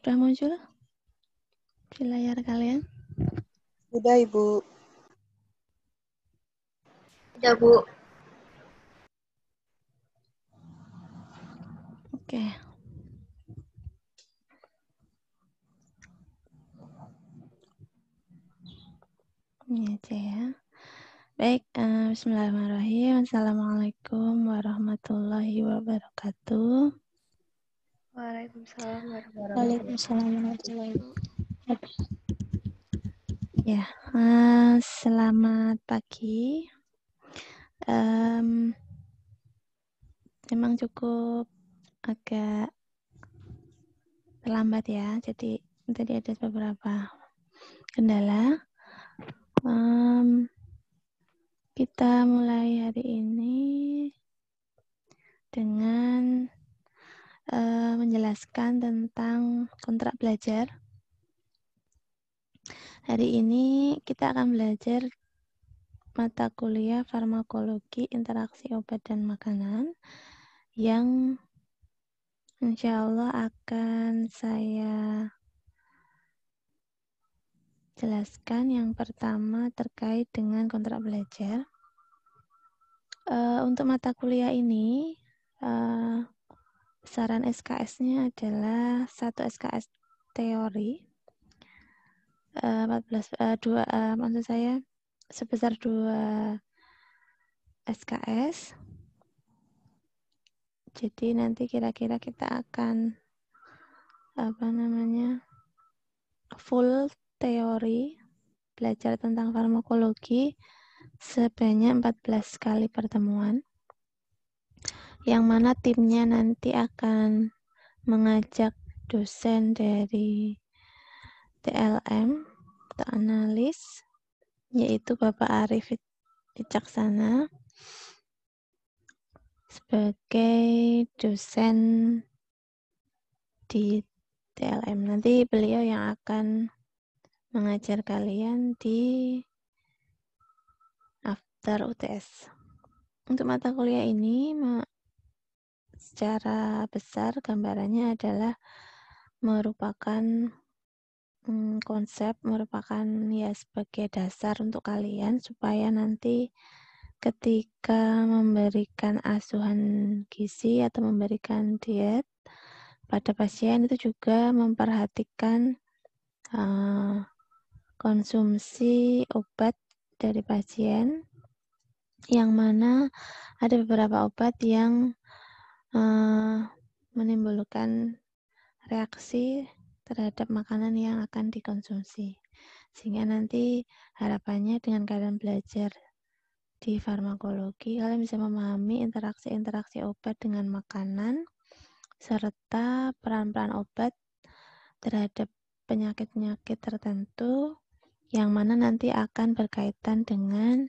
Sudah muncul di layar kalian? Sudah, Ibu. Udah, Bu. Oke. Ini aja ya. Baik, bismillahirrahmanirrahim. Assalamualaikum warahmatullahi wabarakatuh. Waalaikumsalam warahmatullahi Waalaikumsalam. Ya, selamat pagi. Memang cukup agak terlambat ya. Jadi tadi ada beberapa kendala. Kita mulai hari ini dengan menjelaskan tentang kontrak belajar. Hari ini kita akan belajar mata kuliah farmakologi interaksi obat dan makanan yang insya Allah akan saya jelaskan. Yang pertama terkait dengan kontrak belajar. Untuk mata kuliah ini besaran SKS-nya adalah 1 SKS teori, 2 maksud saya sebesar 2 SKS. Jadi nanti kira-kira kita akan full teori belajar tentang farmakologi sebanyak 14 kali pertemuan, yang mana timnya nanti akan mengajak dosen dari TLM atau analis, yaitu Bapak Arif Wicaksana sebagai dosen di TLM. Nanti beliau yang akan mengajar kalian di after UTS. Untuk mata kuliah ini secara besar gambarannya adalah merupakan konsep, merupakan ya sebagai dasar untuk kalian supaya nanti ketika memberikan asuhan gizi atau memberikan diet pada pasien itu juga memperhatikan konsumsi obat dari pasien, yang mana ada beberapa obat yang menimbulkan reaksi terhadap makanan yang akan dikonsumsi. Sehingga nanti harapannya dengan kalian belajar di farmakologi, kalian bisa memahami interaksi-interaksi obat dengan makanan, serta peran-peran obat terhadap penyakit-penyakit tertentu, yang mana nanti akan berkaitan dengan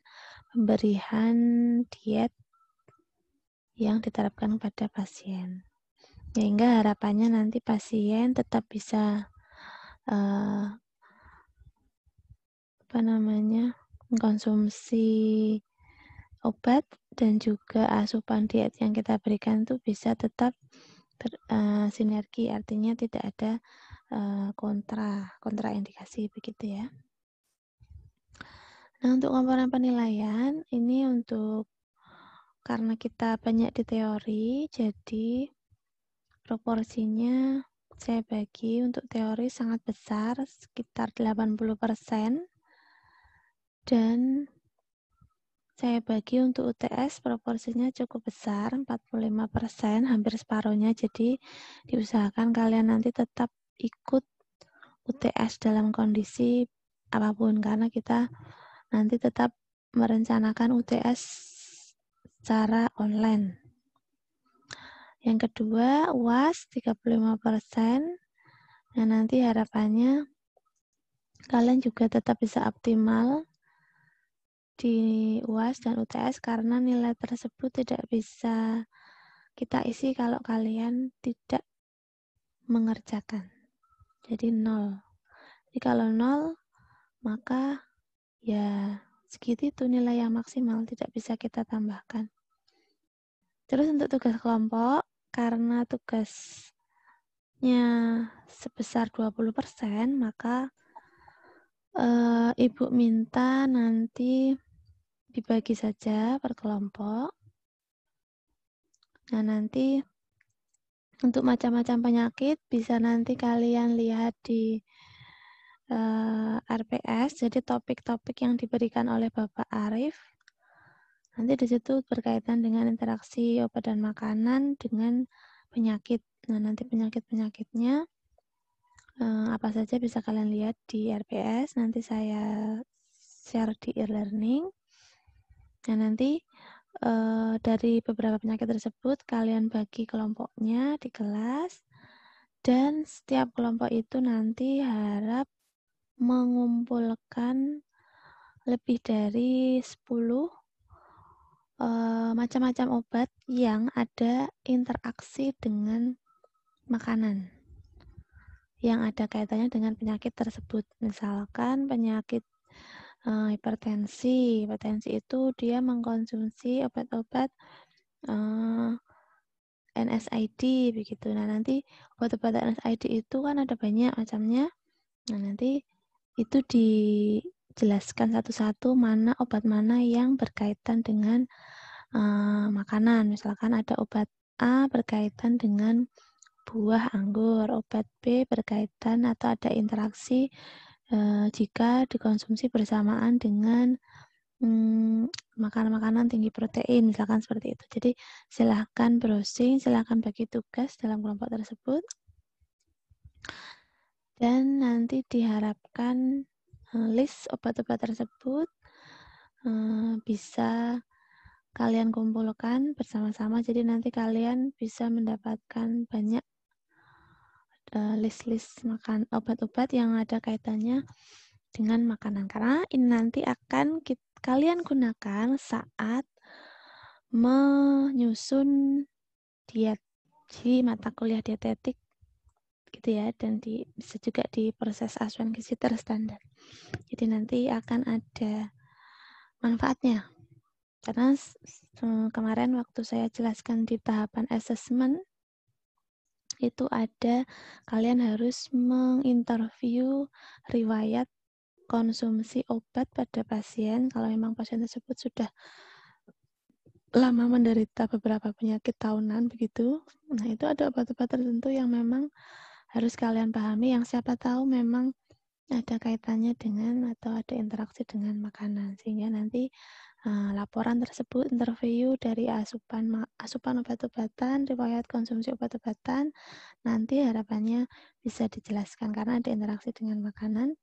pemberian diet yang diterapkan pada pasien. Sehingga harapannya nanti pasien tetap bisa mengkonsumsi obat, dan juga asupan diet yang kita berikan itu bisa tetap sinergi, artinya tidak ada kontraindikasi begitu ya. Nah, untuk komponen penilaian ini karena kita banyak di teori, jadi proporsinya saya bagi untuk teori sangat besar, sekitar 80%, dan saya bagi untuk UTS proporsinya cukup besar, 45%, hampir separuhnya. Jadi diusahakan kalian nanti tetap ikut UTS dalam kondisi apapun, karena kita nanti tetap merencanakan UTS secara online. Yang kedua, UAS 35%. Nah, nanti harapannya kalian juga tetap bisa optimal di UAS dan UTS, karena nilai tersebut tidak bisa kita isi kalau kalian tidak mengerjakan. Jadi 0. Jadi kalau 0, maka ya segitu itu nilai yang maksimal, tidak bisa kita tambahkan. Terus untuk tugas kelompok, karena tugas sebesar 20%, maka Ibu minta nanti dibagi saja per kelompok. Nah, nanti untuk macam-macam penyakit bisa nanti kalian lihat di RPS, jadi topik-topik yang diberikan oleh Bapak Arif. Nanti di situ berkaitan dengan interaksi obat dan makanan dengan penyakit. Nah, nanti penyakit-penyakitnya apa saja bisa kalian lihat di RPS. Nanti saya share di e-learning. Nah, nanti dari beberapa penyakit tersebut kalian bagi kelompoknya di kelas, dan setiap kelompok itu nanti harap mengumpulkan lebih dari 10 macam-macam obat yang ada interaksi dengan makanan, yang ada kaitannya dengan penyakit tersebut. Misalkan penyakit hipertensi. Hipertensi itu dia mengkonsumsi obat-obat NSAID begitu. Nah, nanti obat-obat NSAID itu kan ada banyak macamnya. Nah, nanti itu dijelaskan satu-satu mana obat mana yang berkaitan dengan makanan. Misalkan ada obat A berkaitan dengan buah anggur, obat B berkaitan atau ada interaksi jika dikonsumsi bersamaan dengan makanan-makanan tinggi protein, misalkan seperti itu. Jadi silahkan browsing, silahkan bagi tugas dalam kelompok tersebut. Dan nanti diharapkan list obat-obat tersebut bisa kalian kumpulkan bersama-sama. Jadi nanti kalian bisa mendapatkan banyak list-list makan obat-obat yang ada kaitannya dengan makanan. Karena ini nanti akan kalian gunakan saat menyusun diet di mata kuliah dietetik gitu ya, dan bisa juga di proses asuhan gizi terstandar. Jadi nanti akan ada manfaatnya. Karena kemarin waktu saya jelaskan di tahapan assessment itu ada kalian harus menginterview riwayat konsumsi obat pada pasien. Kalau memang pasien tersebut sudah lama menderita beberapa penyakit tahunan begitu, nah itu ada obat-obat tertentu yang memang harus kalian pahami, yang siapa tahu memang ada kaitannya dengan atau ada interaksi dengan makanan, sehingga nanti laporan tersebut, interview dari asupan obat-obatan, riwayat konsumsi obat-obatan, nanti harapannya bisa dijelaskan karena ada interaksi dengan makanan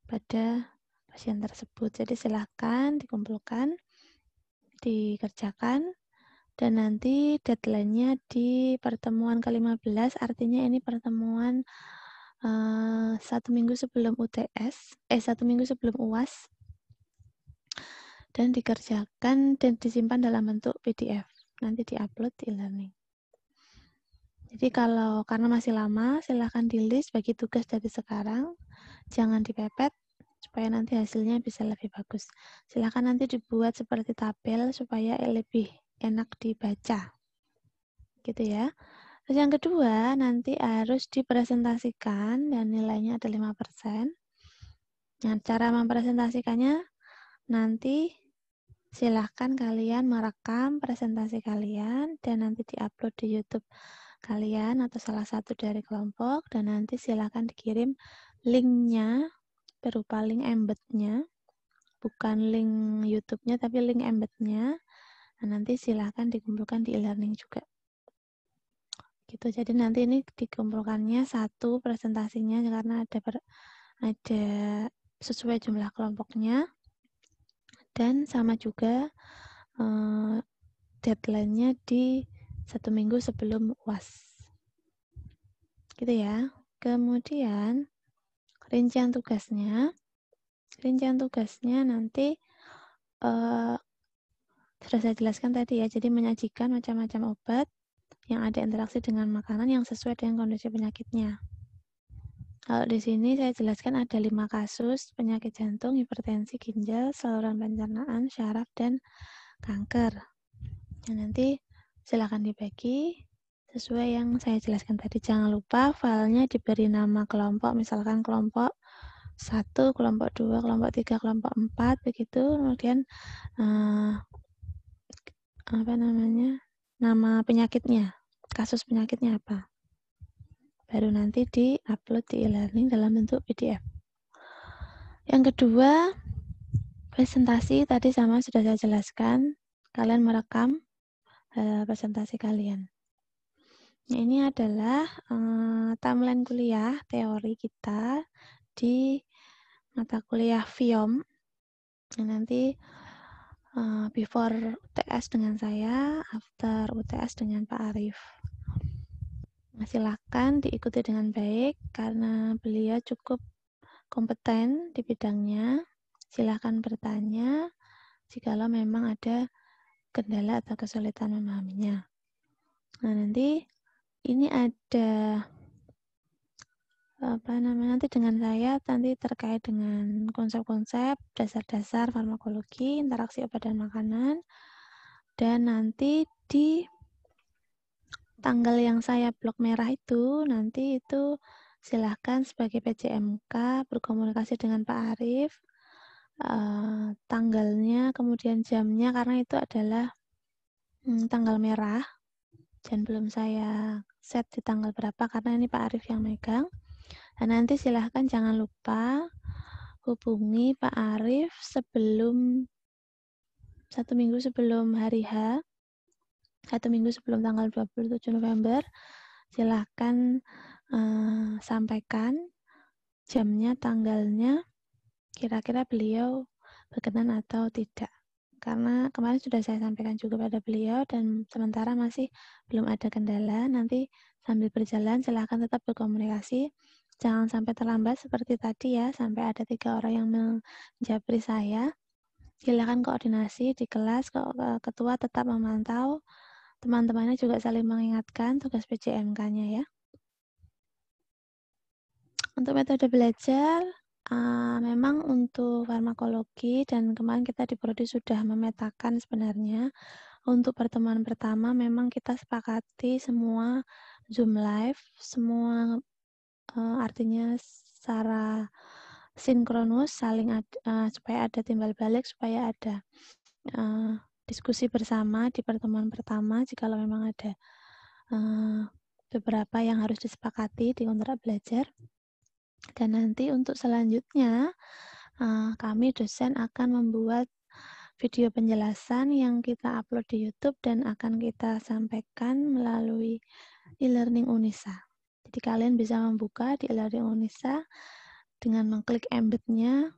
pada pasien tersebut. Jadi silahkan dikumpulkan, dikerjakan, dan nanti deadline-nya di pertemuan ke-15, artinya ini pertemuan 1 minggu sebelum UTS, 1 minggu sebelum UAS, dan dikerjakan dan disimpan dalam bentuk PDF. Nanti diupload di e-learning. Jadi karena masih lama, silahkan di-list bagi tugas dari sekarang. Jangan dipepet, supaya nanti hasilnya bisa lebih bagus. Silahkan nanti dibuat seperti tabel, supaya lebih enak dibaca. Gitu ya. Terus yang kedua, nanti harus dipresentasikan, dan nilainya ada 5%. Nah, cara mempresentasikannya, nanti silahkan kalian merekam presentasi kalian dan nanti diupload di YouTube kalian atau salah satu dari kelompok, dan nanti silahkan dikirim linknya berupa link embed-nya, bukan link YouTube-nya tapi link embed-nya. Nah, nanti silahkan dikumpulkan di e-learning juga. Gitu. Jadi nanti ini dikumpulkannya satu presentasinya karena ada sesuai jumlah kelompoknya. Dan sama juga deadline-nya di 1 minggu sebelum UAS. Gitu ya. Kemudian rincian tugasnya nanti sudah saya jelaskan tadi ya. Jadi menyajikan macam-macam obat yang ada interaksi dengan makanan yang sesuai dengan kondisi penyakitnya. Kalau di sini saya jelaskan ada 5 kasus penyakit jantung, hipertensi, ginjal, saluran pencernaan, syaraf, dan kanker. Nah, nanti silakan dibagi Sesuai yang saya jelaskan tadi, jangan lupa filenya diberi nama kelompok, misalkan kelompok 1, kelompok 2, kelompok 3, kelompok 4, begitu. Kemudian nama penyakitnya, kasus penyakitnya apa. Baru nanti di-upload di e-learning dalam bentuk PDF. Yang kedua, presentasi tadi sama sudah saya jelaskan. Kalian merekam presentasi kalian. Nah, ini adalah timeline kuliah teori kita di mata kuliah FIOM. Nah, nanti before UTS dengan saya, after UTS dengan Pak Arif. Nah, silakan diikuti dengan baik karena beliau cukup kompeten di bidangnya. Silakan bertanya jikalau memang ada kendala atau kesulitan memahaminya. Nah, nanti ini ada nanti dengan saya nanti terkait dengan konsep-konsep dasar-dasar farmakologi, interaksi obat dan makanan, dan nanti di tanggal yang saya blok merah itu nanti itu silahkan sebagai PJMK berkomunikasi dengan Pak Arif, tanggalnya kemudian jamnya karena itu adalah tanggal merah dan belum saya set di tanggal berapa karena ini Pak Arif yang megang. Dan nanti silahkan jangan lupa hubungi Pak Arif sebelum 1 minggu sebelum hari H, 1 minggu sebelum tanggal 27 November. Silahkan sampaikan jamnya, tanggalnya, kira-kira beliau berkenan atau tidak. Karena kemarin sudah saya sampaikan juga pada beliau dan sementara masih belum ada kendala. Nanti sambil berjalan silahkan tetap berkomunikasi. Jangan sampai terlambat seperti tadi ya, sampai ada 3 orang yang menjapri saya. Silakan koordinasi di kelas, ketua tetap memantau. Teman-temannya juga saling mengingatkan tugas PJMK-nya ya. Untuk metode belajar, memang untuk farmakologi dan kemarin kita di Prodi sudah memetakan sebenarnya untuk pertemuan pertama memang kita sepakati semua Zoom live, semua artinya secara sinkronus saling supaya ada timbal balik, supaya ada diskusi bersama di pertemuan pertama jikalau memang ada beberapa yang harus disepakati di kontrak belajar. Dan nanti untuk selanjutnya kami dosen akan membuat video penjelasan yang kita upload di YouTube dan akan kita sampaikan melalui e-learning Unisa. Jadi kalian bisa membuka di e-learning Unisa dengan mengklik embed-nya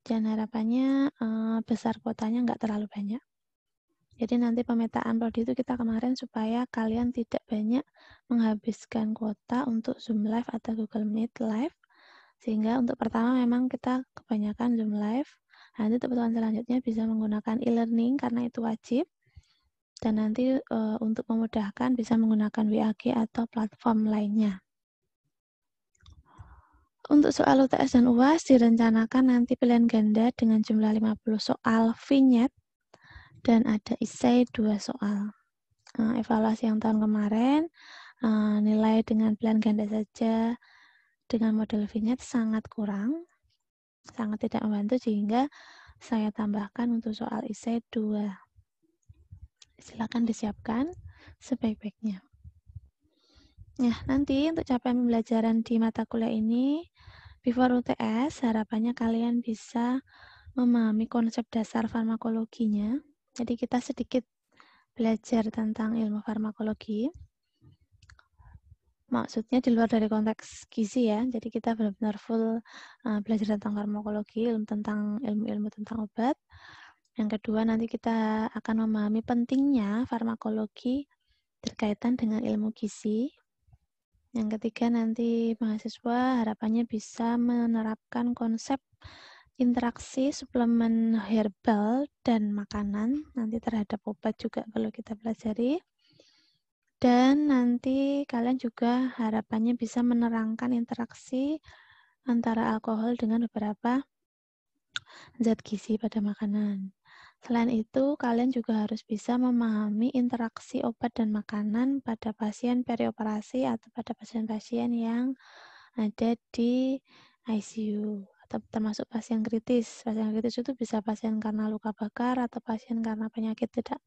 dan harapannya besar kuotanya nggak terlalu banyak. Jadi nanti pemetaan prodi itu kita kemarin supaya kalian tidak banyak menghabiskan kuota untuk Zoom Live atau Google Meet Live. Sehingga untuk pertama memang kita kebanyakan Zoom Live. Nanti teman-teman selanjutnya bisa menggunakan e-learning karena itu wajib. Dan nanti untuk memudahkan bisa menggunakan WAG atau platform lainnya. Untuk soal UTS dan UAS direncanakan nanti pilihan ganda dengan jumlah 50 soal vignette dan ada essay 2 soal. Evaluasi yang tahun kemarin, nilai dengan pilihan ganda saja dengan model vignette sangat kurang, sangat tidak membantu sehingga saya tambahkan untuk soal essay 2. Silakan disiapkan sebaik-baiknya. Nah, nanti untuk capaian pembelajaran di mata kuliah ini, before UTS, harapannya kalian bisa memahami konsep dasar farmakologinya. Jadi kita sedikit belajar tentang ilmu farmakologi. Maksudnya di luar dari konteks gizi ya, jadi kita benar-benar full belajar tentang farmakologi, ilmu-ilmu tentang obat. Yang kedua nanti kita akan memahami pentingnya farmakologi berkaitan dengan ilmu gizi. Yang ketiga nanti mahasiswa harapannya bisa menerapkan konsep interaksi suplemen herbal dan makanan, nanti terhadap obat juga perlu kita pelajari. Dan nanti kalian juga harapannya bisa menerangkan interaksi antara alkohol dengan beberapa zat gizi pada makanan. Selain itu, kalian juga harus bisa memahami interaksi obat dan makanan pada pasien perioperasi atau pada pasien-pasien yang ada di ICU atau termasuk pasien kritis. Pasien kritis itu bisa pasien karena luka bakar atau pasien karena penyakit tidak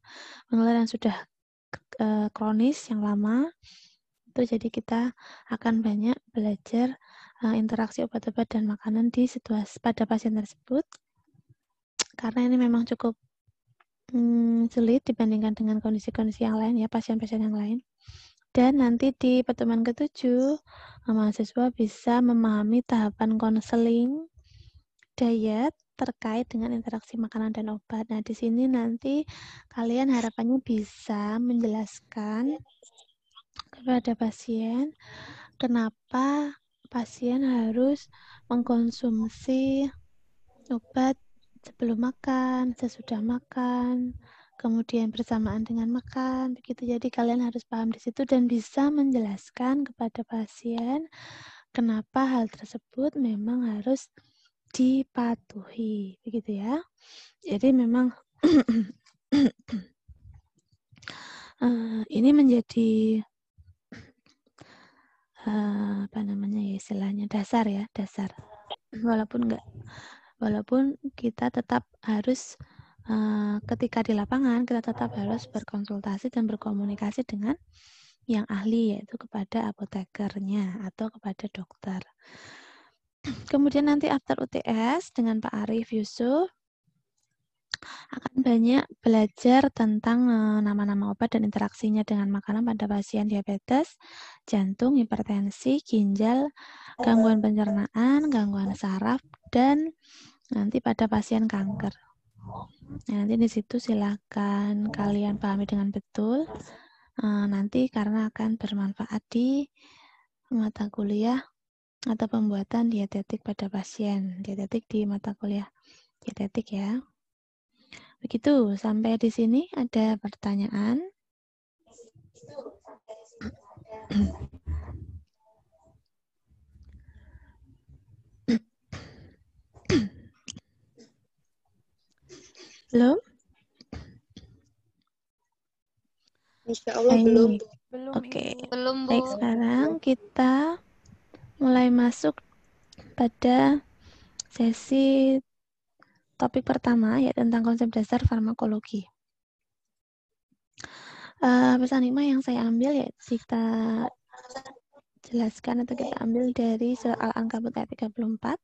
menular yang sudah kronis yang lama. Itu jadi kita akan banyak belajar interaksi obat-obat dan makanan di situasi pada pasien tersebut. Karena ini memang cukup sulit dibandingkan dengan kondisi-kondisi yang lain ya, pasien-pasien yang lain. Dan nanti di pertemuan ke-7, mahasiswa bisa memahami tahapan konseling diet terkait dengan interaksi makanan dan obat. Nah, di sini nanti kalian harapannya bisa menjelaskan kepada pasien kenapa pasien harus mengkonsumsi obat sebelum makan, sesudah makan, kemudian bersamaan dengan makan, begitu. Jadi kalian harus paham di situ dan bisa menjelaskan kepada pasien kenapa hal tersebut memang harus dipatuhi, begitu ya. Jadi memang ini menjadi apa namanya ya istilahnya dasar ya, dasar. Walaupun kita tetap harus ketika di lapangan kita tetap harus berkonsultasi dan berkomunikasi dengan yang ahli, yaitu kepada apotekernya atau kepada dokter. Kemudian nanti after UTS dengan Pak Arief Yusuf akan banyak belajar tentang nama-nama obat dan interaksinya dengan makanan pada pasien diabetes, jantung, hipertensi, ginjal, gangguan pencernaan, gangguan saraf, dan nanti pada pasien kanker. Nah, nanti di situ silakan kalian pahami dengan betul. Nanti karena akan bermanfaat di mata kuliah atau pembuatan dietetik pada pasien. Dietetik di mata kuliah dietetik ya. Begitu, sampai di sini ada pertanyaan? Belum? Insya Allah belum. Belum, Oke. Ibu. Belum, Bu. Baik, sekarang kita mulai masuk pada sesi topik pertama, yaitu tentang konsep dasar farmakologi. Pesan hikmah yang saya ambil yaitu kita jelaskan atau kita ambil dari surat Al-Ankabut ayat 34,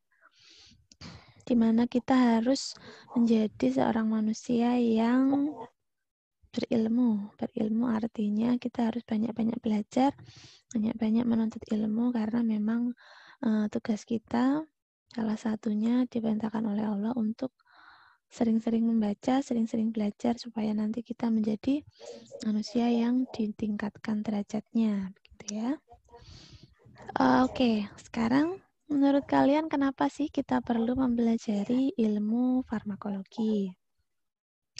di mana kita harus menjadi seorang manusia yang berilmu. Berilmu artinya kita harus banyak-banyak belajar, banyak-banyak menuntut ilmu, karena memang tugas kita salah satunya diperintahkan oleh Allah untuk sering-sering membaca, sering-sering belajar supaya nanti kita menjadi manusia yang ditingkatkan derajatnya, begitu ya. Oke, sekarang menurut kalian kenapa sih kita perlu mempelajari ilmu farmakologi?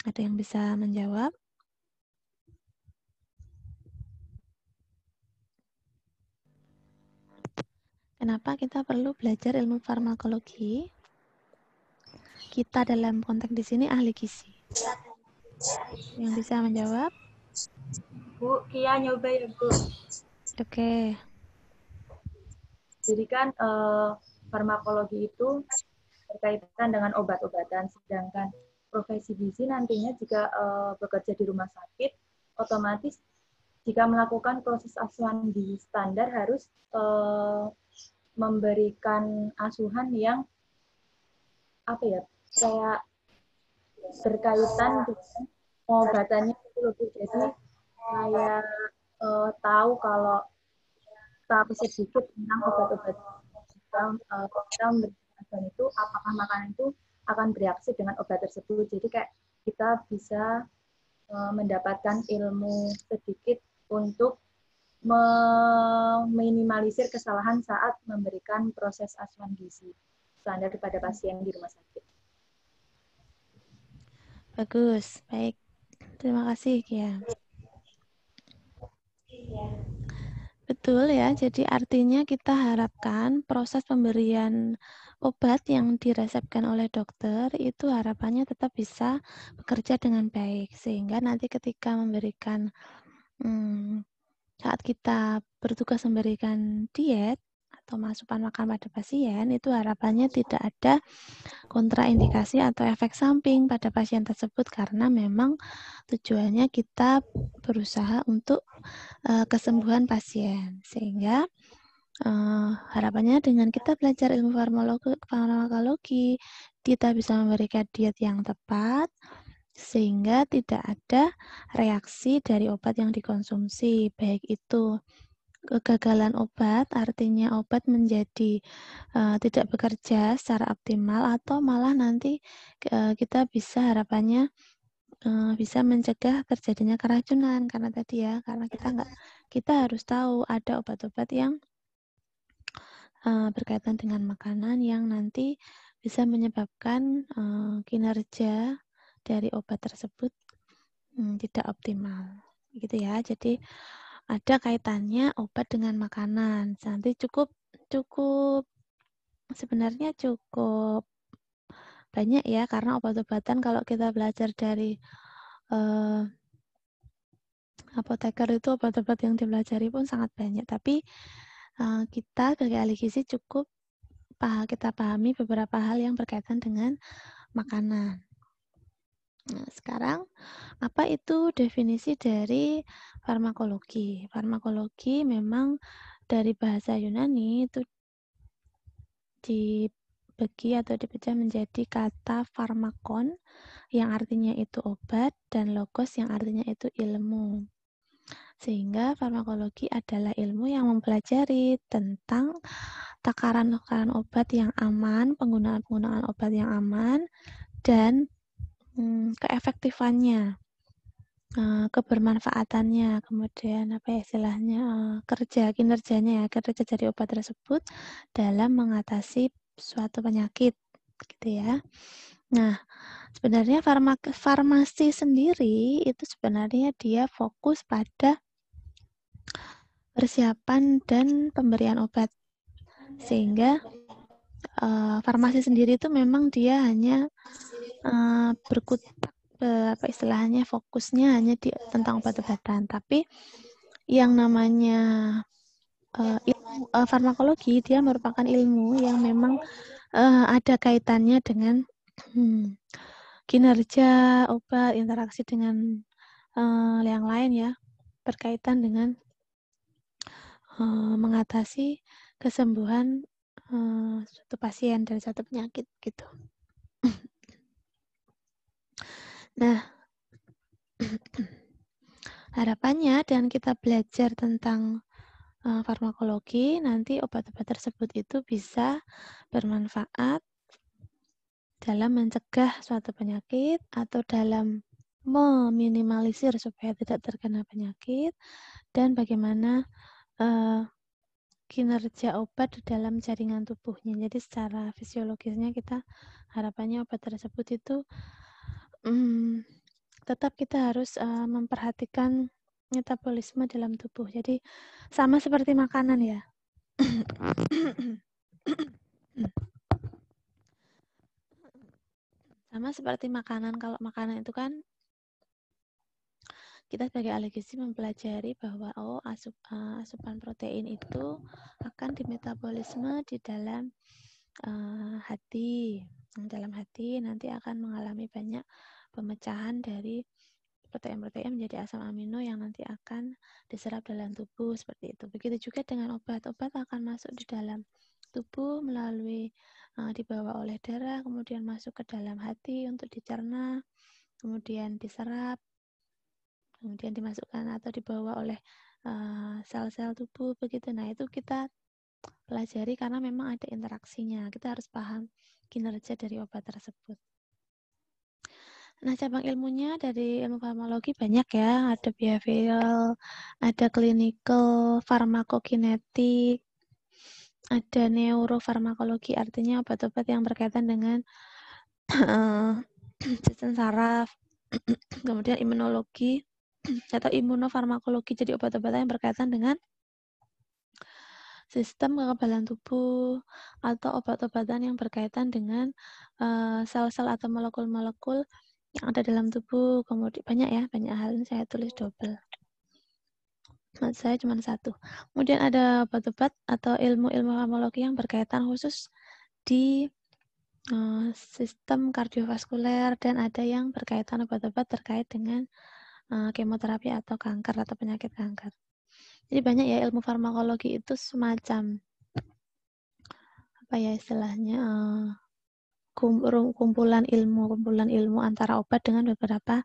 Ada yang bisa menjawab? Kenapa kita perlu belajar ilmu farmakologi? Kita dalam konteks di sini ahli gizi. Yang bisa menjawab? Bu, Kia nyoba ya, Bu. Oke. Jadi kan farmakologi itu berkaitan dengan obat-obatan, sedangkan profesi gizi nantinya jika bekerja di rumah sakit, otomatis jika melakukan proses asuhan gizi standar harus memberikan asuhan yang apa ya, kayak berkaitan dengan pengobatannya itu lebih. Jadi kayak tahu kalau tahu sedikit tentang obat-obat kita memberikan itu, apakah makanan itu akan bereaksi dengan obat tersebut. Jadi kayak kita bisa mendapatkan ilmu sedikit untuk meminimalisir kesalahan saat memberikan proses asuhan gizi standar kepada pasien di rumah sakit. Bagus, baik. Terima kasih, Kia. Betul ya, jadi artinya kita harapkan proses pemberian obat yang diresepkan oleh dokter itu harapannya tetap bisa bekerja dengan baik, sehingga nanti ketika memberikan saat kita bertugas memberikan diet atau asupan makan pada pasien, itu harapannya tidak ada kontraindikasi atau efek samping pada pasien tersebut, karena memang tujuannya kita berusaha untuk kesembuhan pasien. Sehingga harapannya dengan kita belajar ilmu farmakologi, kita bisa memberikan diet yang tepat, sehingga tidak ada reaksi dari obat yang dikonsumsi, baik itu kegagalan obat, artinya obat menjadi tidak bekerja secara optimal, atau malah nanti kita bisa harapannya bisa mencegah terjadinya keracunan, karena tadi ya, karena kita harus tahu ada obat-obat yang berkaitan dengan makanan yang nanti bisa menyebabkan kinerja dari obat tersebut tidak optimal, gitu ya. Jadi ada kaitannya obat dengan makanan. Nanti sebenarnya cukup banyak ya, karena obat-obatan kalau kita belajar dari apoteker itu obat-obat yang dipelajari pun sangat banyak. Tapi kita sebagai ahli gizi cukup kita pahami beberapa hal yang berkaitan dengan makanan. Nah, sekarang apa itu definisi dari farmakologi? Farmakologi memang dari bahasa Yunani itu dibagi atau dipecah menjadi kata farmakon yang artinya itu obat dan logos yang artinya itu ilmu. Sehingga farmakologi adalah ilmu yang mempelajari tentang takaran-takaran obat yang aman, penggunaan-penggunaan obat yang aman, dan keefektifannya, kebermanfaatannya, kemudian apa ya istilahnya, kinerjanya ya, kinerja dari obat tersebut dalam mengatasi suatu penyakit, gitu ya. Nah, sebenarnya farmasi sendiri itu sebenarnya dia fokus pada persiapan dan pemberian obat, sehingga farmasi sendiri itu memang dia hanya berkutat apa istilahnya fokusnya hanya tentang obat-obatan, tapi yang namanya ilmu farmakologi dia merupakan ilmu yang memang ada kaitannya dengan kinerja obat, interaksi dengan yang lain ya, berkaitan dengan mengatasi kesembuhan suatu pasien dari satu penyakit gitu. Nah, harapannya dengan kita belajar tentang farmakologi, nanti obat-obat tersebut itu bisa bermanfaat dalam mencegah suatu penyakit atau dalam meminimalisir supaya tidak terkena penyakit, dan bagaimana kinerja obat di dalam jaringan tubuhnya. Jadi secara fisiologisnya kita harapannya obat tersebut itu tetap kita harus memperhatikan metabolisme dalam tubuh. Jadi sama seperti makanan ya. Sama seperti makanan, kalau makanan itu kan kita sebagai ahli gizi mempelajari bahwa asupan protein itu akan dimetabolisme di dalam hati. Dalam hati nanti akan mengalami banyak pemecahan dari protein-protein menjadi asam amino yang nanti akan diserap dalam tubuh, seperti itu. Begitu juga dengan obat. Obat akan masuk di dalam tubuh melalui dibawa oleh darah, kemudian masuk ke dalam hati untuk dicerna, kemudian diserap, kemudian dimasukkan atau dibawa oleh sel-sel tubuh, begitu. Nah, itu kita pelajari karena memang ada interaksinya. Kita harus paham kinerja dari obat tersebut. Nah, cabang ilmunya dari ilmu farmakologi banyak ya. Ada behavioral, ada clinical, farmakokinetik, ada neurofarmakologi, artinya obat-obat yang berkaitan dengan sistem saraf. Kemudian imunologi atau imunofarmakologi, jadi obat-obatan yang berkaitan dengan sistem kekebalan tubuh, atau obat-obatan yang berkaitan dengan sel-sel atau molekul-molekul yang ada dalam tubuh. Kemudian banyak hal ini saya tulis double. Saya cuma satu. Kemudian ada obat-obat atau ilmu-ilmu farmakologi yang berkaitan khusus di sistem kardiovaskuler, dan ada yang berkaitan obat-obat terkait dengan kemoterapi atau kanker atau penyakit kanker. Jadi banyak ya, ilmu farmakologi itu semacam apa ya istilahnya, kumpulan ilmu antara obat dengan beberapa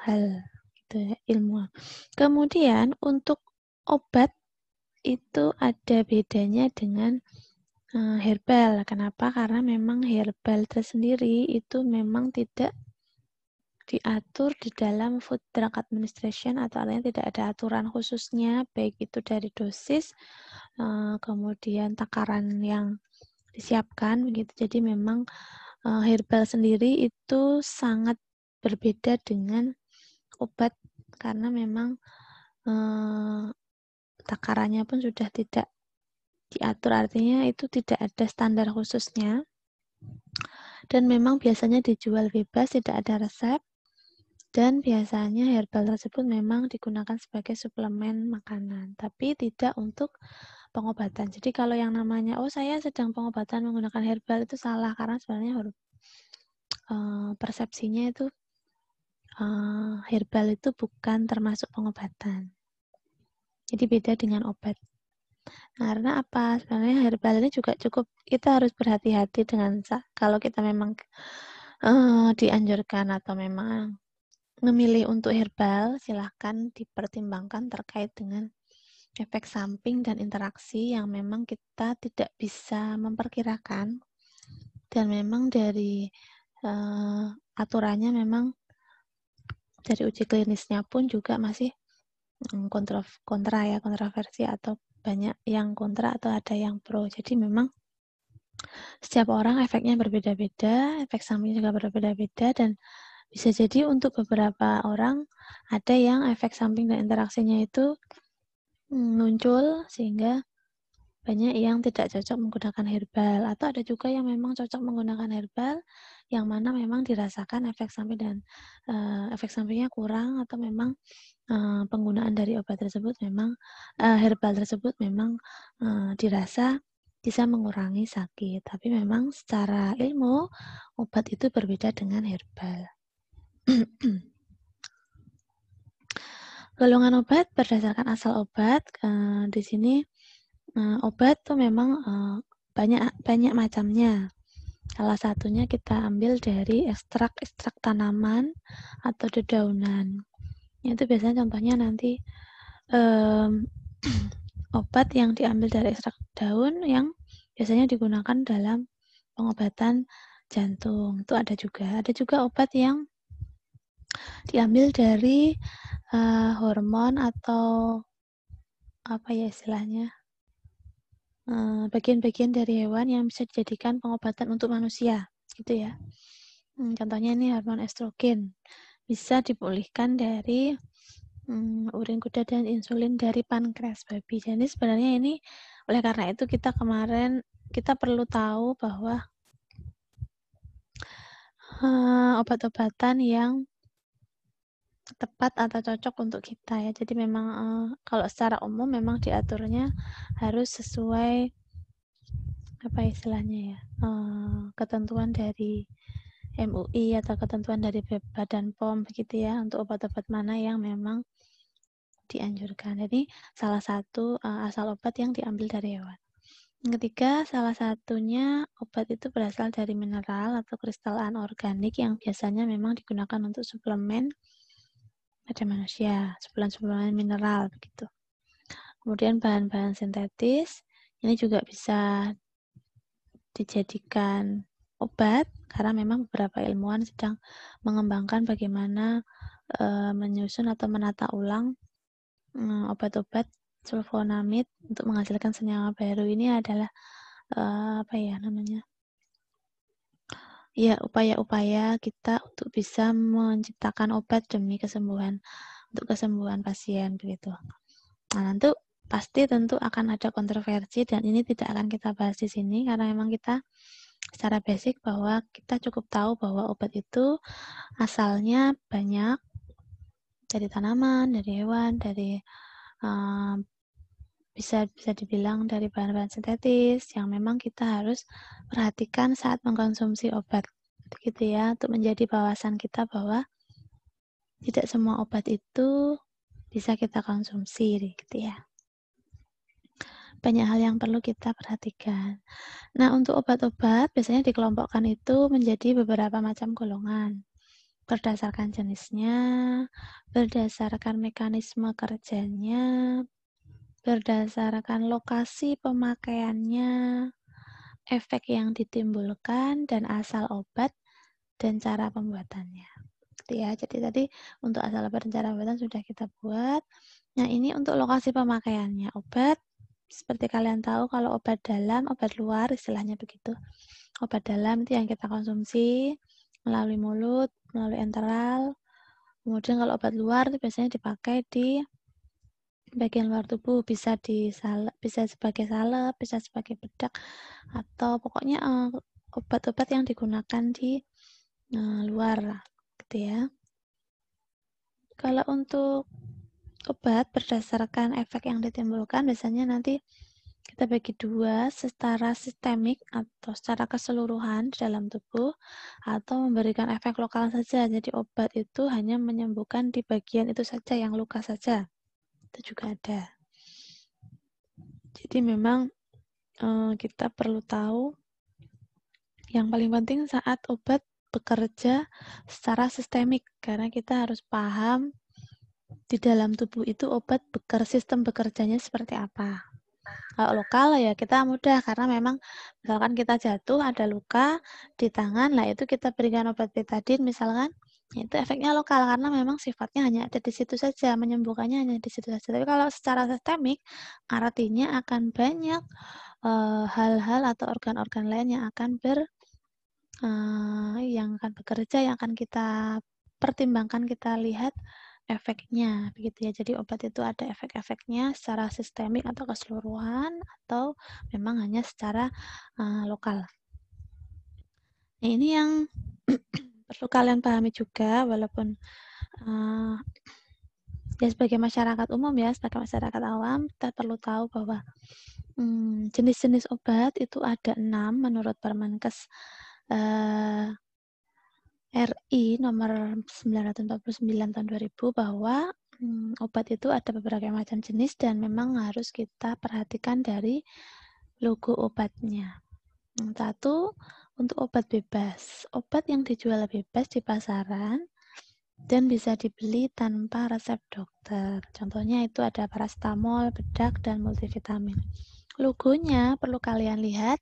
hal gitu ya, ilmu. Kemudian untuk obat itu ada bedanya dengan herbal. Kenapa? Karena memang herbal tersendiri itu memang tidak diatur di dalam Food Drug Administration, atau artinya tidak ada aturan khususnya, baik itu dari dosis, kemudian takaran yang disiapkan begitu. Jadi memang herbal sendiri itu sangat berbeda dengan obat, karena memang takarannya pun sudah tidak diatur, artinya itu tidak ada standar khususnya, dan memang biasanya dijual bebas, tidak ada resep. Dan biasanya herbal tersebut memang digunakan sebagai suplemen makanan, tapi tidak untuk pengobatan. Jadi kalau yang namanya, saya sedang pengobatan menggunakan herbal, itu salah, karena sebenarnya persepsinya itu herbal itu bukan termasuk pengobatan. Jadi beda dengan obat. Karena apa? Sebenarnya herbal ini juga cukup, kita harus berhati-hati dengan kalau kita memang dianjurkan atau memang memilih untuk herbal, silahkan dipertimbangkan terkait dengan efek samping dan interaksi yang memang kita tidak bisa memperkirakan, dan memang dari aturannya memang dari uji klinisnya pun juga masih kontroversi, atau banyak yang kontra atau ada yang pro. Jadi memang setiap orang efeknya berbeda-beda, efek sampingnya juga berbeda-beda, dan bisa jadi untuk beberapa orang ada yang efek samping dan interaksinya itu muncul sehingga banyak yang tidak cocok menggunakan herbal, atau ada juga yang memang cocok menggunakan herbal yang mana memang dirasakan efek samping dan efek sampingnya kurang, atau memang penggunaan dari obat tersebut memang herbal tersebut memang dirasa bisa mengurangi sakit, tapi memang secara ilmu obat itu berbeda dengan herbal. Golongan obat berdasarkan asal obat. Di sini obat tuh memang banyak macamnya. Salah satunya kita ambil dari ekstrak tanaman atau dedaunan. Itu biasanya contohnya nanti obat yang diambil dari ekstrak daun yang biasanya digunakan dalam pengobatan jantung. Itu ada juga. Ada juga obat yang diambil dari hormon atau apa ya istilahnya, bagian-bagian dari hewan yang bisa dijadikan pengobatan untuk manusia, gitu ya. Contohnya ini hormon estrogen, bisa dipulihkan dari urin kuda dan insulin dari pankreas babi. Jadi sebenarnya ini, oleh karena itu kita perlu tahu bahwa obat-obatan yang tepat atau cocok untuk kita ya. Jadi memang kalau secara umum memang diaturnya harus sesuai apa istilahnya ya, ketentuan dari MUI atau ketentuan dari Badan POM begitu ya, untuk obat-obat mana yang memang dianjurkan. Jadi salah satu asal obat yang diambil dari hewan. Yang ketiga, salah satunya obat itu berasal dari mineral atau kristal anorganik yang biasanya memang digunakan untuk suplemen pada manusia, suplemen mineral begitu. Kemudian bahan-bahan sintetis ini juga bisa dijadikan obat, karena memang beberapa ilmuwan sedang mengembangkan bagaimana menyusun atau menata ulang obat-obat sulfonamid untuk menghasilkan senyawa baru. Ini adalah upaya-upaya kita untuk bisa menciptakan obat demi kesembuhan pasien begitu. Nah, pasti tentu akan ada kontroversi dan ini tidak akan kita bahas di sini karena memang kita secara basic bahwa kita cukup tahu bahwa obat itu asalnya banyak dari tanaman, dari hewan, dari bisa dibilang dari bahan-bahan sintetis yang memang kita harus perhatikan saat mengkonsumsi obat, gitu ya, untuk menjadi wawasan kita bahwa tidak semua obat itu bisa kita konsumsi, gitu ya. Banyak hal yang perlu kita perhatikan. Nah, untuk obat-obat biasanya dikelompokkan itu menjadi beberapa macam golongan. Berdasarkan jenisnya, berdasarkan mekanisme kerjanya, berdasarkan lokasi pemakaiannya, efek yang ditimbulkan, dan asal obat dan cara pembuatannya. Gitu ya. Jadi tadi untuk asal obat dan cara pembuatan sudah kita buat. Nah, ini untuk lokasi pemakaiannya. Obat, seperti kalian tahu kalau obat dalam, obat luar, istilahnya begitu. Obat dalam itu yang kita konsumsi melalui mulut, melalui enteral. Kemudian kalau obat luar itu biasanya dipakai di bagian luar tubuh, bisa sebagai salep, bisa sebagai bedak, atau pokoknya obat-obat yang digunakan di luar, gitu ya. Kalau untuk obat berdasarkan efek yang ditimbulkan, biasanya nanti kita bagi dua, secara sistemik atau secara keseluruhan di dalam tubuh, atau memberikan efek lokal saja. Jadi obat itu hanya menyembuhkan di bagian itu saja, yang luka saja. Itu juga ada. Jadi memang kita perlu tahu yang paling penting saat obat bekerja secara sistemik, karena kita harus paham di dalam tubuh itu obat sistem bekerjanya seperti apa. Kalau lokal ya kita mudah, karena memang misalkan kita jatuh ada luka di tangan, lah itu kita berikan obat betadin misalkan, itu efeknya lokal karena memang sifatnya hanya ada di situ saja, menyembuhkannya hanya di situ saja. Tapi kalau secara sistemik artinya akan banyak hal-hal atau organ-organ lain yang akan bekerja, yang akan kita pertimbangkan, kita lihat efeknya, begitu ya. Jadi obat itu ada efek-efeknya secara sistemik atau keseluruhan, atau memang hanya secara lokal. Nah, ini yang perlu kalian pahami juga, walaupun ya sebagai masyarakat umum ya, sebagai masyarakat awam, kita perlu tahu bahwa jenis-jenis obat itu ada 6 menurut Permenkes RI nomor 949 tahun 2000, bahwa obat itu ada beberapa macam jenis dan memang harus kita perhatikan dari logo obatnya. Satu, untuk obat bebas. Obat yang dijual bebas di pasaran dan bisa dibeli tanpa resep dokter. Contohnya itu ada paracetamol, bedak, dan multivitamin. Logonya perlu kalian lihat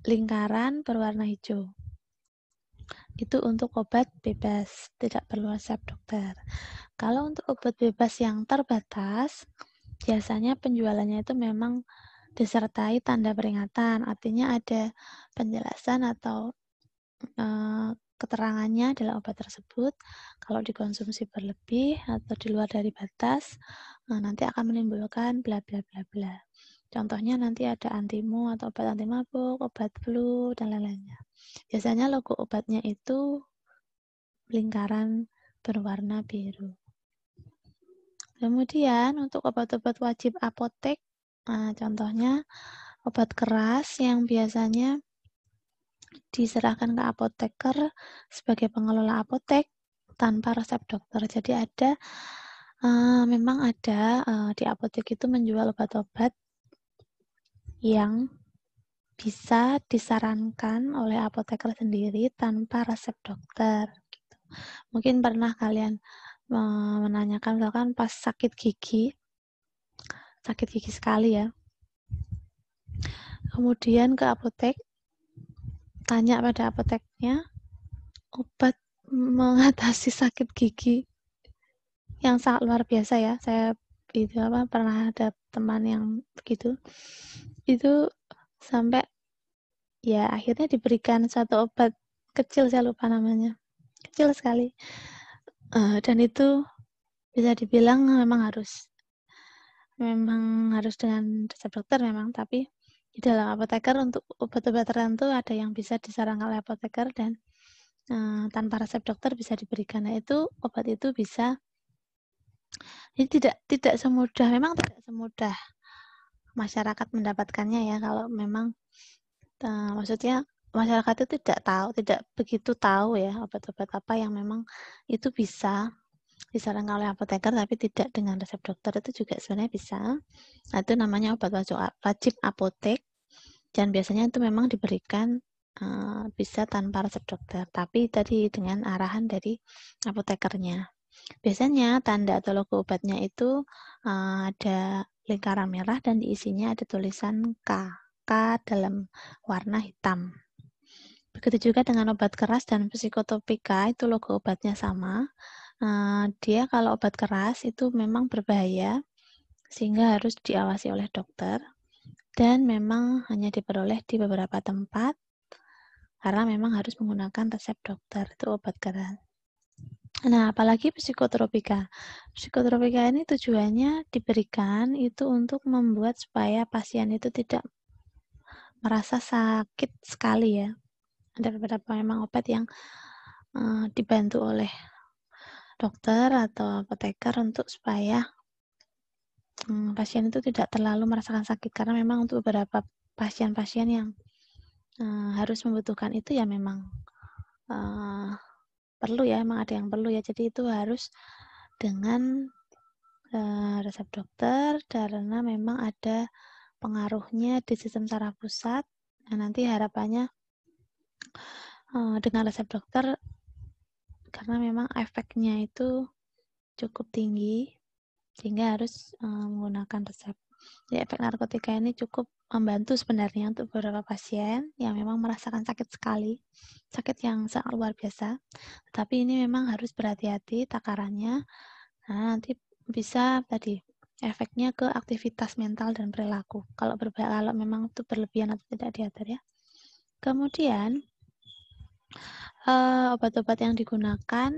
lingkaran berwarna hijau. Itu untuk obat bebas, tidak perlu resep dokter. Kalau untuk obat bebas yang terbatas, biasanya penjualannya itu memang disertai tanda peringatan, artinya ada penjelasan atau keterangannya dalam obat tersebut. Kalau dikonsumsi berlebih atau di luar dari batas, nanti akan menimbulkan bla bla bla bla. Contohnya nanti ada antimo atau obat anti mabuk, obat flu, dan lain-lainnya. Biasanya logo obatnya itu lingkaran berwarna biru. Kemudian untuk obat-obat wajib apotek, contohnya obat keras yang biasanya diserahkan ke apoteker sebagai pengelola apotek tanpa resep dokter. Jadi memang ada di apotek itu menjual obat-obat yang bisa disarankan oleh apoteker sendiri tanpa resep dokter. Gitu. Mungkin pernah kalian menanyakan, misalkan pas sakit gigi sekali ya, kemudian ke apotek, tanya pada apoteknya, obat mengatasi sakit gigi yang sangat luar biasa ya. Saya pernah ada teman yang begitu. Itu sampai ya akhirnya diberikan satu obat kecil, saya lupa namanya. Kecil sekali. Dan itu bisa dibilang memang harus memang harus dengan resep dokter memang, tapi di dalam apoteker untuk obat-obat tertentu ada yang bisa disarankan oleh apoteker dan tanpa resep dokter bisa diberikan. Nah, itu obat itu bisa ini tidak semudah, memang tidak semudah masyarakat mendapatkannya ya kalau memang maksudnya masyarakat itu tidak begitu tahu ya obat-obat apa yang memang itu bisa disarankan oleh apoteker tapi tidak dengan resep dokter, itu juga sebenarnya bisa. Nah, itu namanya obat wajib apotek dan biasanya itu memang diberikan bisa tanpa resep dokter, tapi tadi dengan arahan dari apotekernya. Biasanya tanda atau logo obatnya itu ada lingkaran merah dan di isinya ada tulisan K dalam warna hitam. Begitu juga dengan obat keras dan psikotropika, itu logo obatnya sama. Dia kalau obat keras itu memang berbahaya, sehingga harus diawasi oleh dokter, dan memang hanya diperoleh di beberapa tempat, karena memang harus menggunakan resep dokter, itu obat keras. Nah, apalagi psikotropika. Psikotropika ini tujuannya diberikan itu untuk membuat supaya pasien itu tidak merasa sakit sekali ya. Ada beberapa memang obat yang dibantu oleh dokter atau apoteker untuk supaya pasien itu tidak terlalu merasakan sakit, karena memang untuk beberapa pasien-pasien yang harus membutuhkan itu ya memang perlu ya, memang ada yang perlu ya, jadi itu harus dengan resep dokter karena memang ada pengaruhnya di sistem saraf pusat. Nah, nanti harapannya dengan resep dokter karena memang efeknya itu cukup tinggi sehingga harus menggunakan resep. Jadi efek narkotika ini cukup membantu sebenarnya untuk beberapa pasien yang memang merasakan sakit sekali, sakit yang sangat luar biasa. Tetapi ini memang harus berhati-hati takarannya. Nah, nanti bisa tadi efeknya ke aktivitas mental dan perilaku. Kalau memang itu berlebihan atau tidak diatur ya. Kemudian obat-obat yang digunakan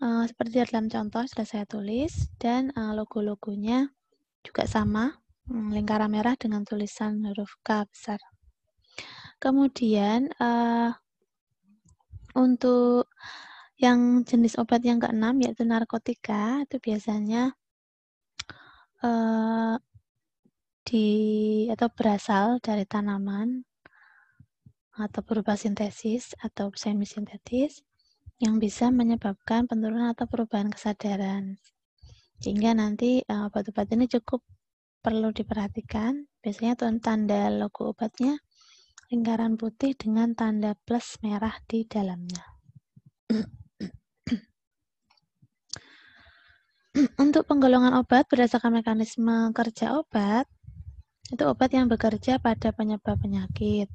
seperti dalam contoh sudah saya tulis, dan logo-logonya juga sama, lingkaran merah dengan tulisan huruf K besar. Kemudian untuk yang jenis obat yang keenam yaitu narkotika, itu biasanya atau berasal dari tanaman atau berupa sintesis atau semi-sintetis yang bisa menyebabkan penurunan atau perubahan kesadaran. Sehingga nanti obat-obat ini cukup perlu diperhatikan. Biasanya tanda logo obatnya lingkaran putih dengan tanda plus merah di dalamnya. Untuk penggolongan obat berdasarkan mekanisme kerja obat, itu obat yang bekerja pada penyebab penyakit.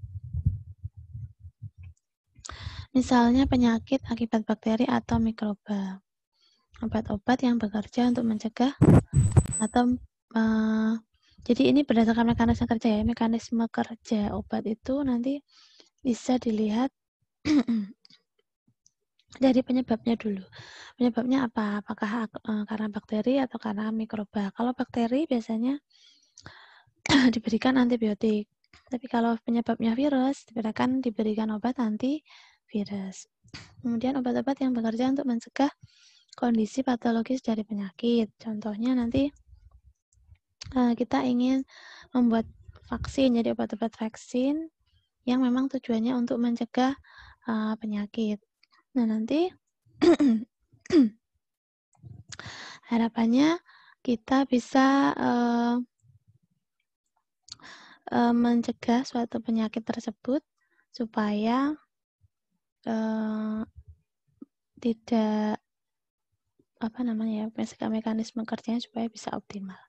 Misalnya penyakit akibat bakteri atau mikroba. Obat-obat yang bekerja untuk mencegah atau jadi ini berdasarkan mekanisme kerja ya. Mekanisme kerja obat itu nanti bisa dilihat dari penyebabnya dulu. Penyebabnya apa? Apakah karena bakteri atau karena mikroba? Kalau bakteri biasanya diberikan antibiotik. Tapi kalau penyebabnya virus, diberikan obat antivirus. Kemudian obat-obat yang bekerja untuk mencegah kondisi patologis dari penyakit. Contohnya nanti kita ingin membuat vaksin, jadi obat-obat vaksin yang memang tujuannya untuk mencegah penyakit. Nah, nanti harapannya kita bisa mencegah suatu penyakit tersebut supaya tidak mekanisme kerjanya supaya bisa optimal.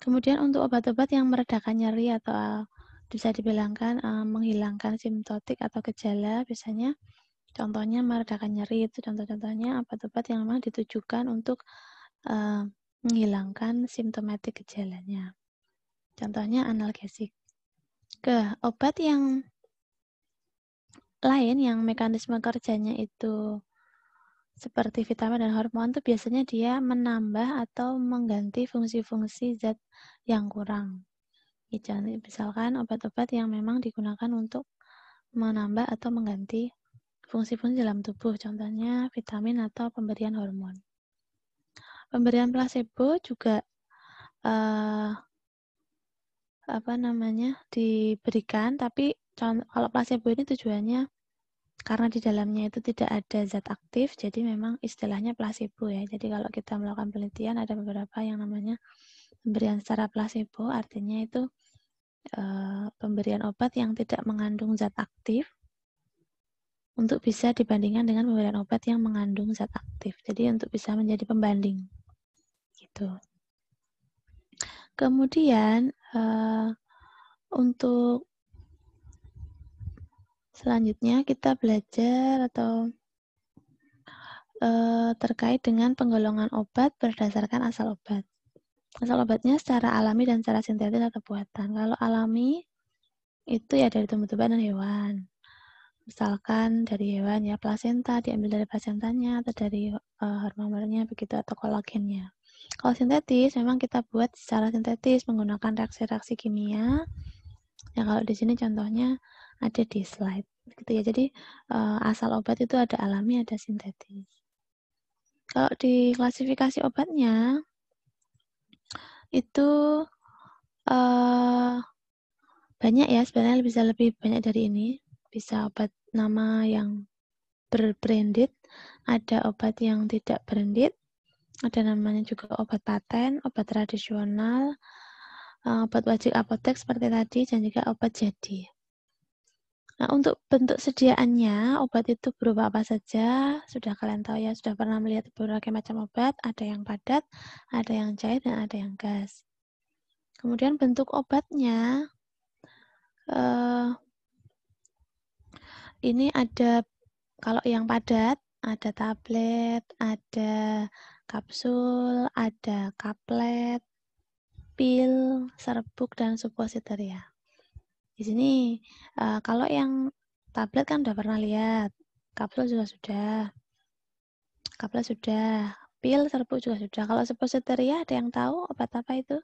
Kemudian untuk obat-obat yang meredakan nyeri atau bisa dibilangkan menghilangkan simptotik atau gejala, biasanya contohnya meredakan nyeri, itu contoh-contohnya obat-obat yang memang ditujukan untuk menghilangkan simptomatik gejalanya. Contohnya analgesik. Obat yang lain yang mekanisme kerjanya itu seperti vitamin dan hormon itu biasanya dia menambah atau mengganti fungsi-fungsi zat yang kurang. Misalkan obat-obat yang memang digunakan untuk menambah atau mengganti fungsi-fungsi dalam tubuh, contohnya vitamin atau pemberian hormon. Pemberian placebo juga diberikan, tapi kalau placebo ini tujuannya karena di dalamnya itu tidak ada zat aktif, jadi memang istilahnya placebo ya. Jadi kalau kita melakukan penelitian ada beberapa yang namanya pemberian secara placebo, artinya itu pemberian obat yang tidak mengandung zat aktif untuk bisa dibandingkan dengan pemberian obat yang mengandung zat aktif. Jadi untuk bisa menjadi pembanding. Gitu. Kemudian untuk selanjutnya kita belajar atau terkait dengan penggolongan obat berdasarkan asal obat. Asal obatnya secara alami dan secara sintetis atau buatan. Kalau alami itu ya dari tumbuh-tumbuhan dan hewan. Misalkan dari hewan ya plasenta diambil dari plasentanya atau dari hormonnya begitu atau kolagennya. Kalau sintetis memang kita buat secara sintetis menggunakan reaksi-reaksi kimia. Ya kalau di sini contohnya ada di slide gitu ya. Jadi asal obat itu ada alami, ada sintetis. Kalau di klasifikasi obatnya itu banyak ya, sebenarnya bisa lebih banyak dari ini. Bisa obat nama yang berbranded, ada obat yang tidak branded, ada namanya juga obat paten, obat tradisional, obat wajib apotek seperti tadi, dan juga obat jadi. Nah, untuk bentuk sediaannya, obat itu berupa apa saja, sudah kalian tahu ya, sudah pernah melihat berbagai macam obat, ada yang padat, ada yang cair, dan ada yang gas. Kemudian bentuk obatnya, ini ada, kalau yang padat, ada tablet, ada kapsul, ada kaplet, pil, serbuk, dan suppositoria. Di sini, kalau yang tablet kan udah pernah lihat, kapsul juga sudah, kaplet sudah, pil, serbuk juga sudah. Kalau suppositoria ada yang tahu obat apa itu?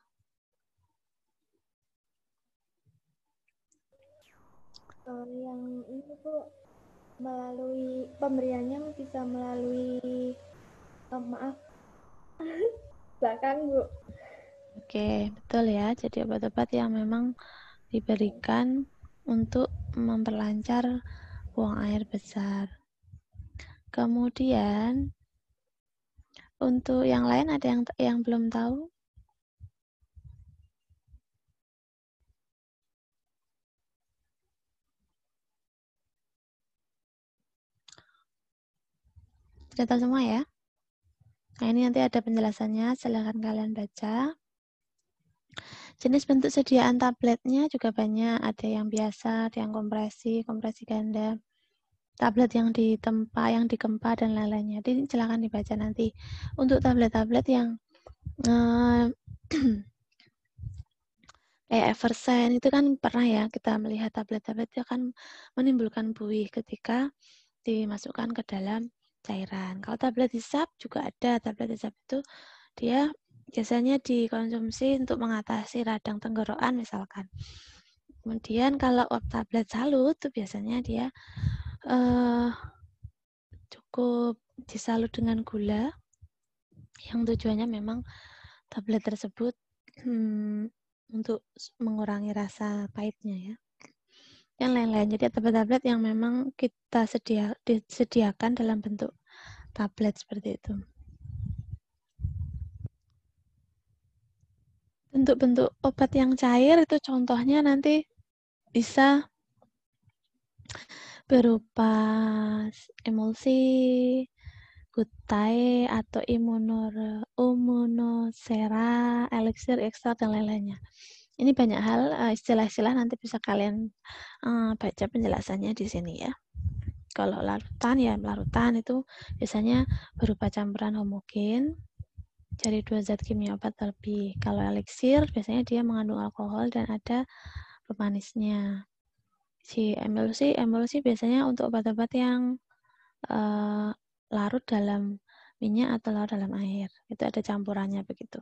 Yang ini Bu, melalui pemberiannya bisa melalui maaf belakang Bu. Oke, betul ya. Jadi obat-obat yang memang diberikan untuk memperlancar buang air besar. Kemudian untuk yang lain ada yang belum tahu? Sudah tahu semua ya? Nah, ini nanti ada penjelasannya, silakan kalian baca. Jenis bentuk sediaan tabletnya juga banyak, ada yang biasa, ada yang kompresi ganda, tablet yang ditempa, yang dikempa, dan lain-lainnya. Jadi silakan dibaca nanti. Untuk tablet-tablet yang kayak Eversen itu kan pernah ya kita melihat tablet-tablet itu akan menimbulkan buih ketika dimasukkan ke dalam cairan. Kalau tablet hisap juga ada, tablet hisap itu dia biasanya dikonsumsi untuk mengatasi radang tenggorokan misalkan. Kemudian kalau tablet salut itu biasanya dia cukup disalut dengan gula yang tujuannya memang tablet tersebut untuk mengurangi rasa pahitnya ya. Yang lain-lain. Jadi tablet-tablet yang memang kita disediakan dalam bentuk tablet seperti itu. Bentuk-bentuk obat yang cair itu contohnya nanti bisa berupa emulsi, gutae atau immunosera, elixir, ekstrak, dan lain-lainnya. Ini banyak hal, istilah-istilah nanti bisa kalian baca penjelasannya di sini ya. Kalau larutan ya, larutan itu biasanya berupa campuran homogen dari 2 zat kimia obat terlebih. Kalau elixir biasanya dia mengandung alkohol dan ada pemanisnya. Si emulsi biasanya untuk obat-obat yang larut dalam minyak atau larut dalam air. Itu ada campurannya begitu.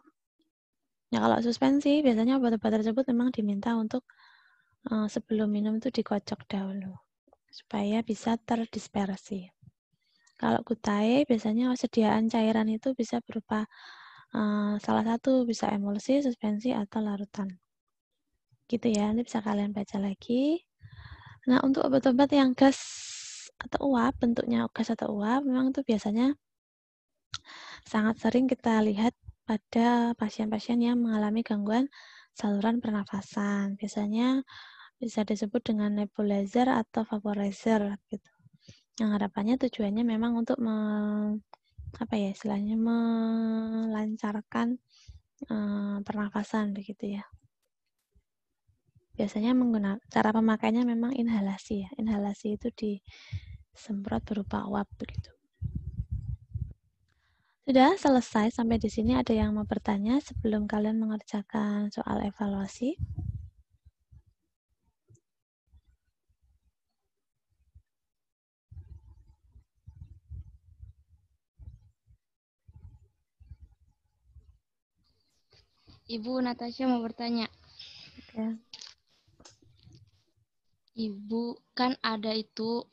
Nah, kalau suspensi, biasanya obat-obat tersebut memang diminta untuk sebelum minum itu dikocok dahulu, supaya bisa terdispersi. Kalau kutai, biasanya sediaan cairan itu bisa berupa salah satu bisa emulsi, suspensi, atau larutan. Gitu ya, nanti bisa kalian baca lagi. Nah, untuk obat-obat yang gas atau uap, bentuknya gas atau uap, memang itu biasanya sangat sering kita lihat pada pasien-pasien yang mengalami gangguan saluran pernafasan. Biasanya bisa disebut dengan nebulizer atau vaporizer gitu. Yang harapannya tujuannya memang untuk melancarkan pernafasan begitu ya. Biasanya menggunakan cara pemakainya memang inhalasi ya. Inhalasi itu disemprot berupa uap begitu. Sudah selesai sampai di sini. Ada yang mau bertanya sebelum kalian mengerjakan soal evaluasi? Ibu Natasha mau bertanya. Oke. Ibu, kan ada itu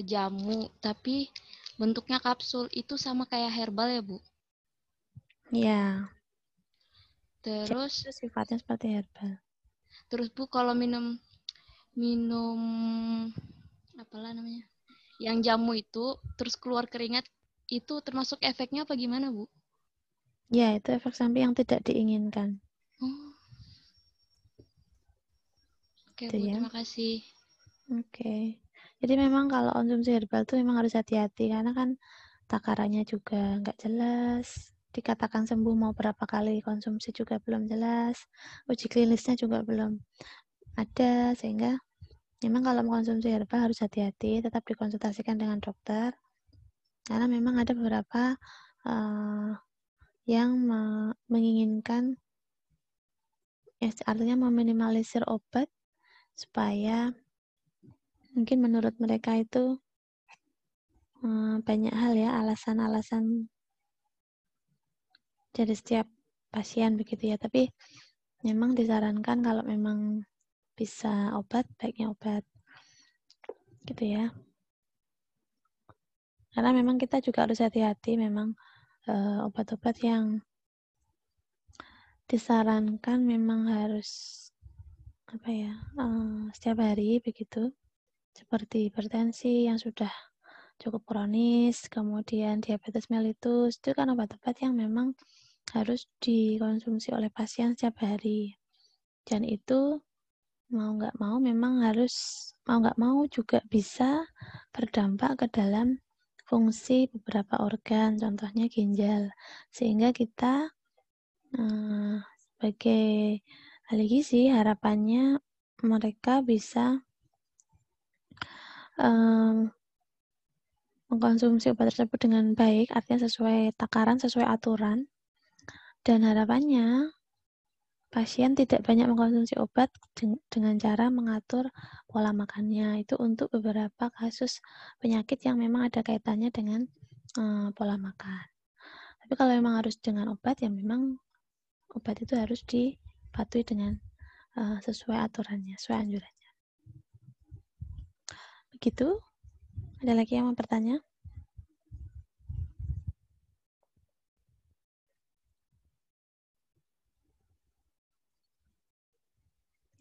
jamu, tapi bentuknya kapsul. Itu sama kayak herbal ya, Bu? Ya. Terus, Itu sifatnya seperti herbal. terus Bu, kalau minum apalah namanya? Yang jamu itu, terus keluar keringat, itu termasuk efeknya apa gimana, Bu? Ya, itu efek samping yang tidak diinginkan. Oh. Oke, Itu Bu, ya. terima kasih. Oke. Jadi memang kalau konsumsi herbal itu memang harus hati-hati karena kan takarannya juga nggak jelas. Dikatakan sembuh mau berapa kali konsumsi juga belum jelas. Uji klinisnya juga belum ada, sehingga memang kalau mengkonsumsi herbal harus hati-hati, tetap dikonsultasikan dengan dokter. Karena memang ada beberapa yang menginginkan, ya, artinya meminimalisir obat supaya mungkin menurut mereka itu banyak hal ya, alasan-alasan dari setiap pasien begitu ya. Tapi memang disarankan kalau memang bisa obat, baiknya obat gitu ya. Karena memang kita juga harus hati-hati, memang obat-obat yang disarankan memang harus setiap hari begitu, seperti hipertensi yang sudah cukup kronis, kemudian diabetes mellitus, itu kan obat-obat yang memang harus dikonsumsi oleh pasien setiap hari. Dan itu mau nggak mau juga bisa berdampak ke dalam fungsi beberapa organ, contohnya ginjal. Sehingga kita sebagai ahli gizi, harapannya mereka bisa mengkonsumsi obat tersebut dengan baik, artinya sesuai takaran, sesuai aturan, dan harapannya pasien tidak banyak mengkonsumsi obat dengan cara mengatur pola makannya. Itu untuk beberapa kasus penyakit yang memang ada kaitannya dengan pola makan. Tapi kalau memang harus dengan obat, ya memang obat itu harus dipatuhi dengan sesuai aturannya, sesuai anjurannya. Begitu. Ada lagi yang mau bertanya?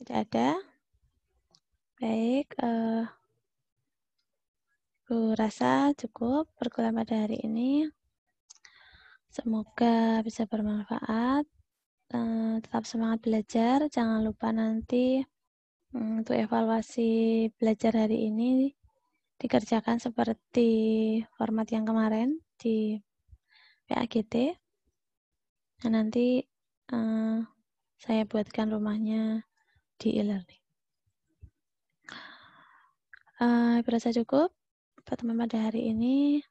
Tidak ada. Baik, Bu rasa cukup perkuliahan pada hari ini. Semoga bisa bermanfaat. Tetap semangat belajar. Jangan lupa nanti untuk evaluasi belajar hari ini dikerjakan seperti format yang kemarin di PAGT. Nah, nanti saya buatkan rumahnya di e-learning. Berasa cukup pertemuan pada hari ini.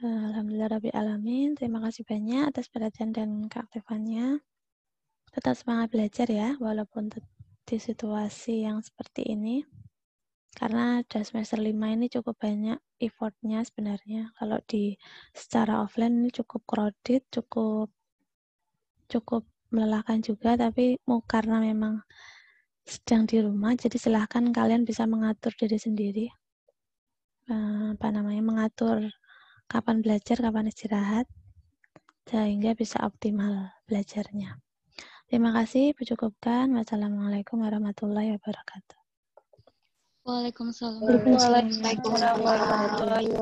Alhamdulillahirrabbilalamin. Terima kasih banyak atas perhatian dan keaktifannya. Tetap semangat belajar ya, walaupun di situasi yang seperti ini. Karena ada semester 5 ini cukup banyak effortnya sebenarnya. Kalau secara offline ini cukup crowded, cukup melelahkan juga, tapi karena memang sedang di rumah, jadi silahkan kalian bisa mengatur diri sendiri. Mengatur kapan belajar, kapan istirahat, sehingga bisa optimal belajarnya. Terima kasih, cukupkan. Wassalamualaikum warahmatullahi wabarakatuh. Waalaikumsalam. Waalaikumsalam warahmatullahi wabarakatuh.